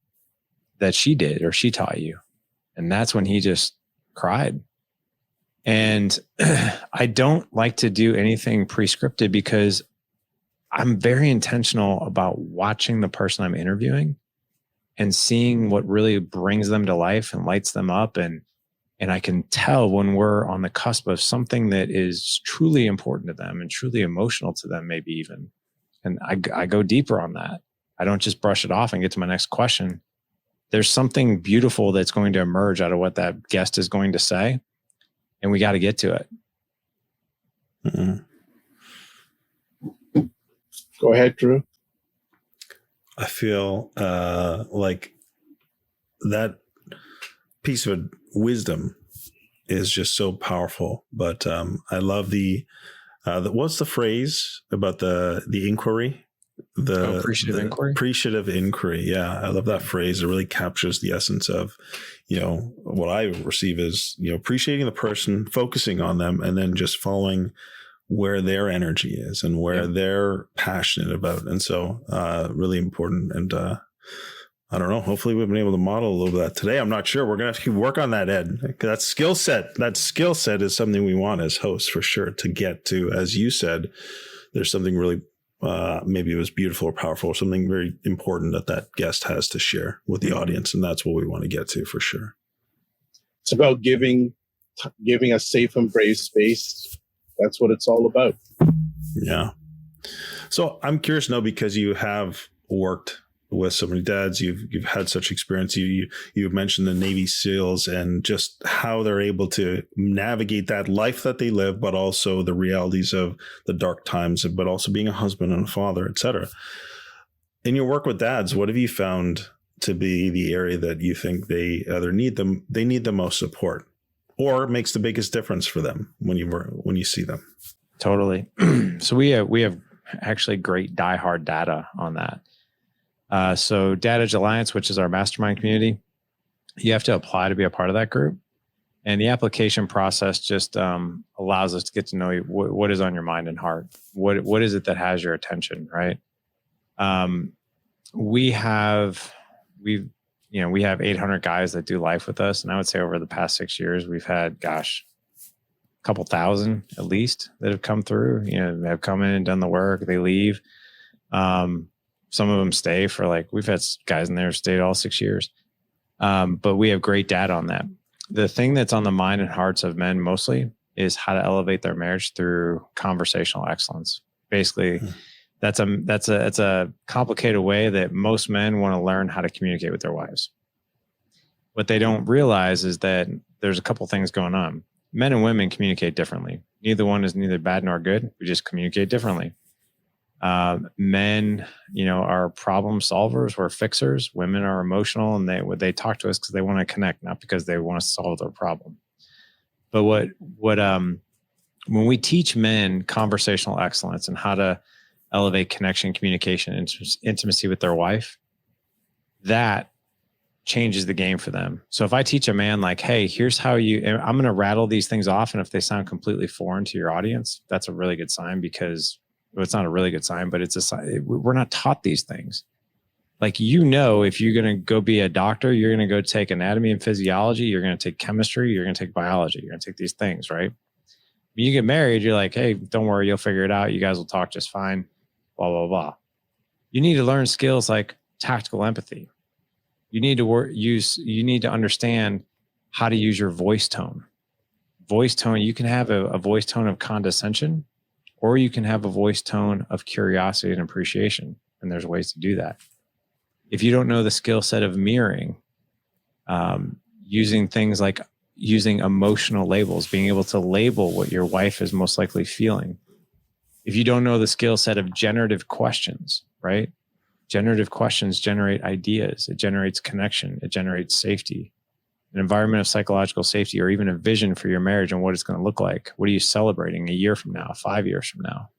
that she did or she taught you? And that's when he just cried. And I don't like to do anything prescripted because I'm very intentional about watching the person I'm interviewing and seeing what really brings them to life and lights them up. And I can tell when we're on the cusp of something that is truly important to them and truly emotional to them, maybe even. And I go deeper on that. I don't just brush it off and get to my next question. There's something beautiful that's going to emerge out of what that guest is going to say. And we got to get to it. Mm-hmm. Go ahead, Drew. I feel like that piece of wisdom is just so powerful. But I love what's the phrase about the inquiry? Appreciative inquiry. Appreciative inquiry. Yeah, I love that phrase. It really captures the essence of, what I receive is, appreciating the person, focusing on them, and then just following where their energy is and where they're passionate about. And so really important. And I don't know, hopefully we've been able to model a little bit of that today. I'm not sure. We're going to have to work on that, Ed. That skill set is something we want as hosts for sure to get to. As you said, there's something really, maybe it was beautiful or powerful, or something very important that guest has to share with the audience. And that's what we want to get to for sure. It's about giving a safe and brave space. That's what it's all about. Yeah. So I'm curious now, because you have worked with so many dads, you've had such experience. You've mentioned the Navy SEALs and just how they're able to navigate that life that they live, but also the realities of the dark times, but also being a husband and a father, et cetera. In your work with dads, what have you found to be the area that you think they either need the most support, or makes the biggest difference for them when you see them? Totally. So we have actually great diehard data on that. So Dad Edge Alliance, which is our mastermind community, you have to apply to be a part of that group. And the application process just allows us to get to know you, what is on your mind and heart. What is it that has your attention, right? We've we have 800 guys that do life with us. And I would say over the past 6 years, we've had, gosh, a couple thousand at least that have come through, have come in and done the work. They leave. Some of them stay for we've had guys in there who stayed all 6 years. But we have great data on that. The thing that's on the mind and hearts of men mostly is how to elevate their marriage through conversational excellence. Basically, that's a complicated way that most men want to learn how to communicate with their wives. What they don't realize is that there's a couple things going on. Men and women communicate differently. Neither one is neither bad nor good. We just communicate differently. Men, are problem solvers. We're fixers. Women are emotional, and they talk to us because they want to connect, not because they want to solve their problem. But when we teach men conversational excellence and how to elevate connection, communication, intimacy with their wife, that changes the game for them. So if I teach a man hey, here's how I'm going to rattle these things off. And if they sound completely foreign to your audience, that's a really good sign, because it's not a really good sign, but it's a sign. We're not taught these things. If you're going to go be a doctor, you're going to go take anatomy and physiology. You're going to take chemistry. You're going to take biology. You're going to take these things, right? When you get married, you're hey, don't worry, you'll figure it out. You guys will talk just fine, blah, blah, blah. You need to learn skills like tactical empathy. You need to understand how to use your voice tone. Voice tone, you can have a voice tone of condescension, or you can have a voice tone of curiosity and appreciation. And there's ways to do that. If you don't know the skill set of mirroring, using things like using emotional labels, being able to label what your wife is most likely feeling. If you don't know the skill set of generative questions, right? Generative questions generate ideas. It generates connection. It generates safety, an environment of psychological safety, or even a vision for your marriage and what it's going to look like. What are you celebrating a year from now, 5 years from now?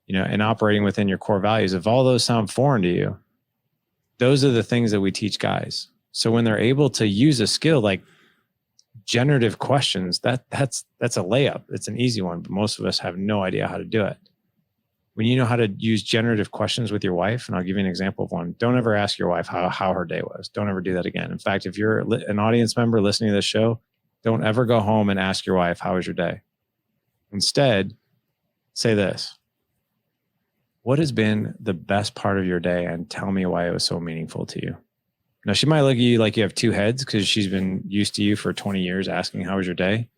And operating within your core values. If all those sound foreign to you, those are the things that we teach guys. So when they're able to use a skill like generative questions, that's a layup. It's an easy one, but most of us have no idea how to do it. When you know how to use generative questions with your wife, and I'll give you an example of one. Don't ever ask your wife how her day was. Don't ever do that again. In fact, if you're an audience member listening to this show, don't ever go home and ask your wife, how was your day? Instead, say this: what has been the best part of your day, and tell me why it was so meaningful to you? Now, she might look at you like you have two heads because she's been used to you for 20 years asking, how was your day?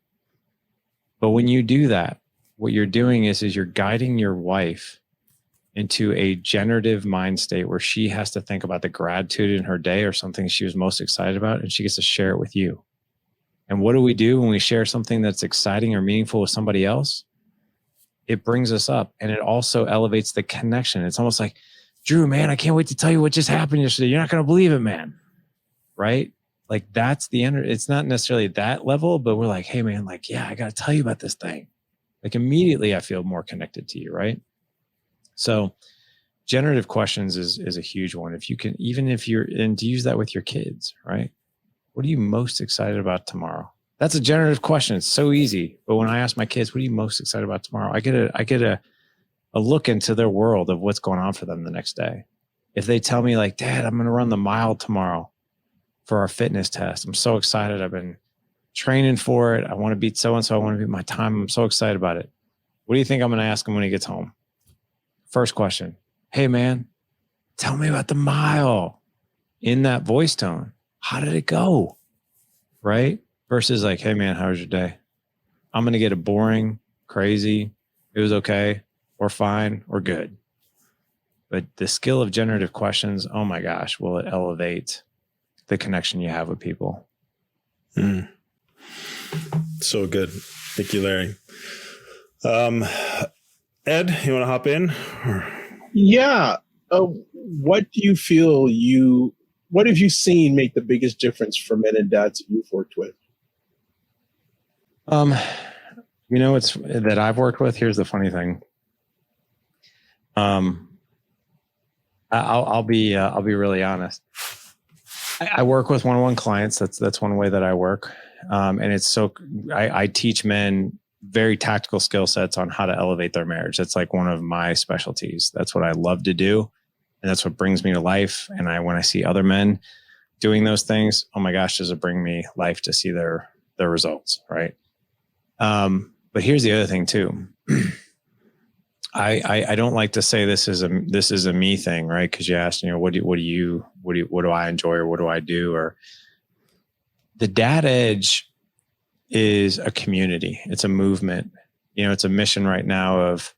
But when you do that, what you're doing is you're guiding your wife into a generative mind state where she has to think about the gratitude in her day or something she was most excited about, and she gets to share it with you. And what do we do when we share something that's exciting or meaningful with somebody else? It brings us up, and it also elevates the connection. It's almost like, Drew, man, I can't wait to tell you what just happened yesterday. You're not going to believe it, man. Right? That's the end. It's not necessarily that level, but we're like, hey, man, yeah, I got to tell you about this thing. Immediately I feel more connected to you, right? So generative questions is a huge one. If you can, even if you're, and to use that with your kids, right? What are you most excited about tomorrow? That's a generative question. It's so easy. But when I ask my kids, what are you most excited about tomorrow? I get a look into their world of what's going on for them the next day. If they tell me Dad, I'm going to run the mile tomorrow for our fitness test. I'm so excited. I've been training for it. I want to beat so-and-so. I want to beat my time. I'm so excited about it. What do you think I'm going to ask him when he gets home? First question. Hey, man, tell me about the mile, in that voice tone. How did it go? Right? Versus hey, man, how was your day? I'm going to get a boring, crazy, it was okay, or fine, or good. But the skill of generative questions, oh my gosh, will it elevate the connection you have with people? So good. Thank you, Larry. Ed, you want to hop in? Yeah. What do you feel what have you seen make the biggest difference for men and dads that you've worked with? It's that I've worked with. Here's the funny thing. I'll be really honest. I work with one-on-one clients. That's one way that I work. And it's I teach men very tactical skill sets on how to elevate their marriage. That's one of my specialties. That's what I love to do. And that's what brings me to life. And when I see other men doing those things, oh my gosh, does it bring me life to see their results, right? But here's the other thing too. I don't like to say this is a me thing, right? Because you asked, what do I enjoy, or what do I do? Or the Dad Edge is a community. It's a movement. It's a mission right now of,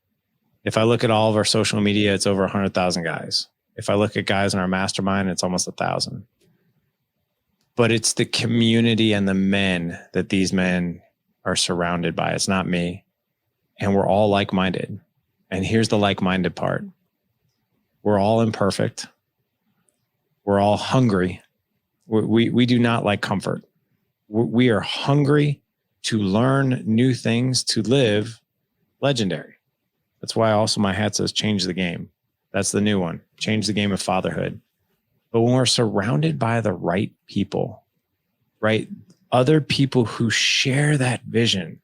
if I look at all of our social media, it's over 100,000 guys. If I look at guys in our mastermind, it's almost 1,000. But it's the community and the men that these men are surrounded by. It's not me. And we're all like-minded. And here's the like-minded part. We're all imperfect. We're all hungry. We do not like comfort. We are hungry to learn new things, to live legendary. That's why also my hat says change the game. That's the new one. Change the game of fatherhood. But when we're surrounded by the right people, right? Other people who share that vision,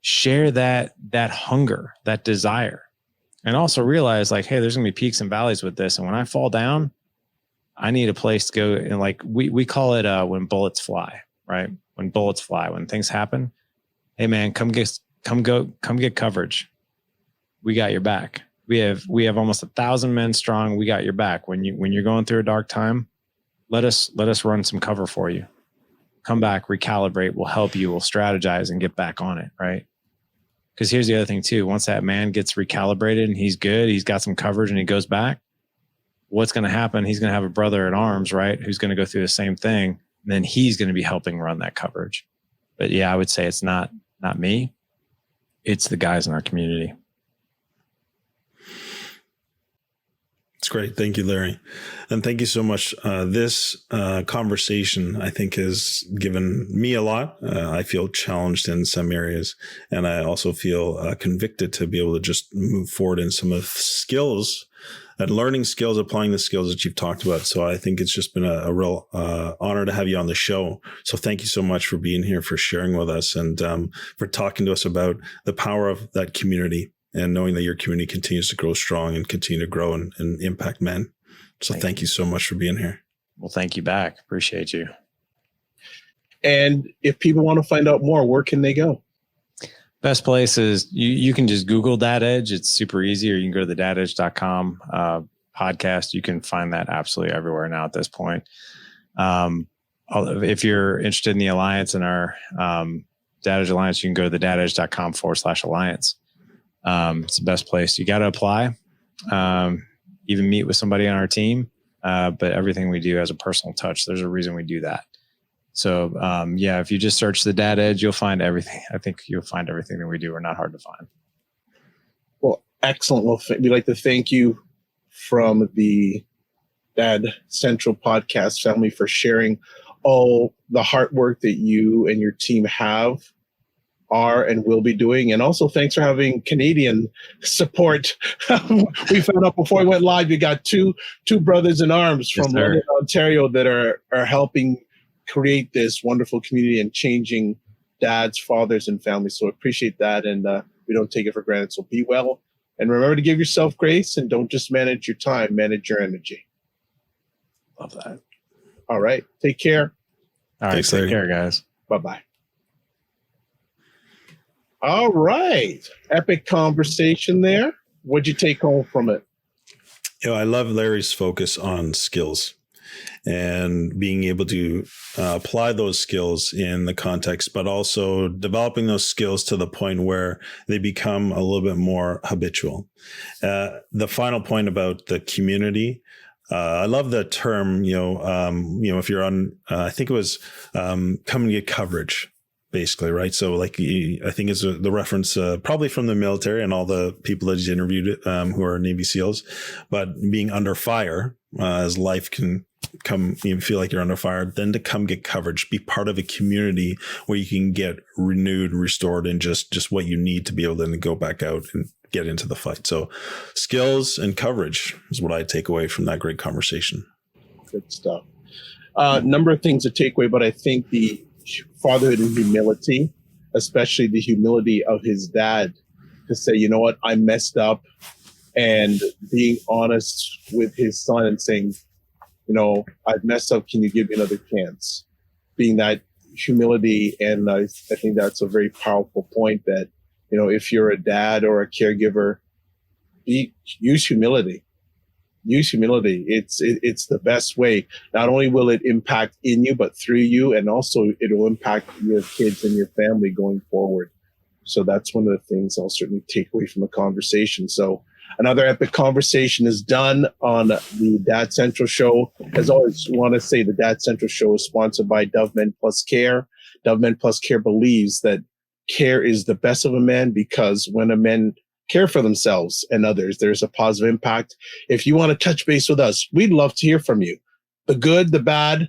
share that hunger, that desire, and also realize like, hey, there's gonna be peaks and valleys with this. And when I fall down, I need a place to go. And like we call it when bullets fly, right? When bullets fly, when things happen, hey man, come get coverage. We got your back. We have almost 1,000 men strong. We got your back. When you're going through a dark time, let us run some cover for you. Come back, recalibrate. We'll help you. We'll strategize and get back on it, right? Because here's the other thing too. Once that man gets recalibrated and he's good, he's got some coverage and he goes back, what's going to happen? He's going to have a brother in arms, right? Who's going to go through the same thing. And then he's going to be helping run that coverage. But yeah, I would say it's not me. It's the guys in our community. It's great. Thank you, Larry. And thank you so much. This conversation, I think, has given me a lot. I feel challenged in some areas, and I also feel convicted to be able to just move forward in some of the skills and learning skills, applying the skills that you've talked about. So I think it's just been a real honor to have you on the show. So thank you so much for being here, for sharing with us, and for talking to us about the power of that community, and knowing that your community continues to grow strong and continue to grow and impact men. So thank you so much for being here. Well, thank you back. Appreciate you. And if people want to find out more, where can they go? Best place is you can just Google Dad Edge. It's super easy, or you can go to the dadedge.com podcast. You can find that absolutely everywhere now at this point. If you're interested in the Alliance and our Dad Edge Alliance, you can go to the dadedge.com/alliance. It's the best place. You got to apply, even meet with somebody on our team. But everything we do has a personal touch. There's a reason we do that. So, if you just search the Dad Edge, you'll find everything. I think you'll find everything that we do. We're not hard to find. Well, excellent. Well, we'd like to thank you from the Dad Central podcast family for sharing all the hard work that you and your team are and will be doing. And also thanks for having Canadian support. We found out before we went live, you got two brothers in arms from London, Ontario that are helping create this wonderful community and changing dads, fathers, and families. So appreciate that. And we don't take it for granted. So be well. And remember to give yourself grace, and don't just manage your time, manage your energy. Love that. All right. Take care. All right. Thanks, Take Larry. care, guys. Bye-bye. All right. Epic conversation there. What'd you take home from it? I love Larry's focus on skills and being able to apply those skills in the context, but also developing those skills to the point where they become a little bit more habitual. The final point about the community, I love the term, if you're on, I think it was come and get coverage. Basically, right? So like, I think it's the reference probably from the military and all the people that he's interviewed who are Navy SEALs, but being under fire as life can come, you feel like you're under fire, then to come get coverage, be part of a community where you can get renewed, restored, and just what you need to be able to then go back out and get into the fight. So skills and coverage is what I take away from that great conversation. Good stuff. Number of things to take away, but I think the fatherhood and humility, especially the humility of his dad to say, you know what, I messed up, and being honest with his son and saying, I've messed up. Can you give me another chance? Being that humility. And I think that's a very powerful point that, if you're a dad or a caregiver, use humility. Use humility. It's the best way. Not only will it impact in you, but through you, and also it will impact your kids and your family going forward. So that's one of the things I'll certainly take away from the conversation. So another epic conversation is done on the Dad Central Show. As always, want to say the Dad Central Show is sponsored by Dove Men Plus Care. Dove Men Plus Care believes that care is the best of a man, because when a man care for themselves and others, there's a positive impact. If you want to touch base with us, we'd love to hear from you. The good, the bad,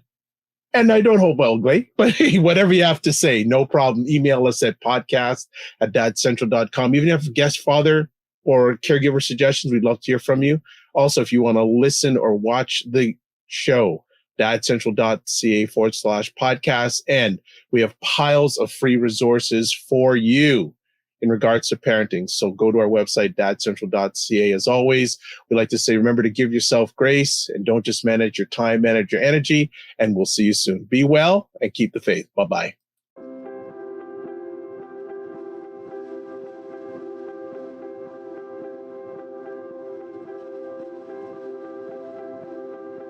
and I don't hold well, great, but hey, whatever you have to say, no problem. Email us at podcast@dadcentral.com. Even if you have guest father or caregiver suggestions, we'd love to hear from you. Also, if you want to listen or watch the show, dadcentral.ca/podcast. And we have piles of free resources for you in regards to parenting. So go to our website, dadcentral.ca. As always, we like to say, remember to give yourself grace and don't just manage your time, manage your energy. And we'll see you soon. Be well and keep the faith. Bye-bye.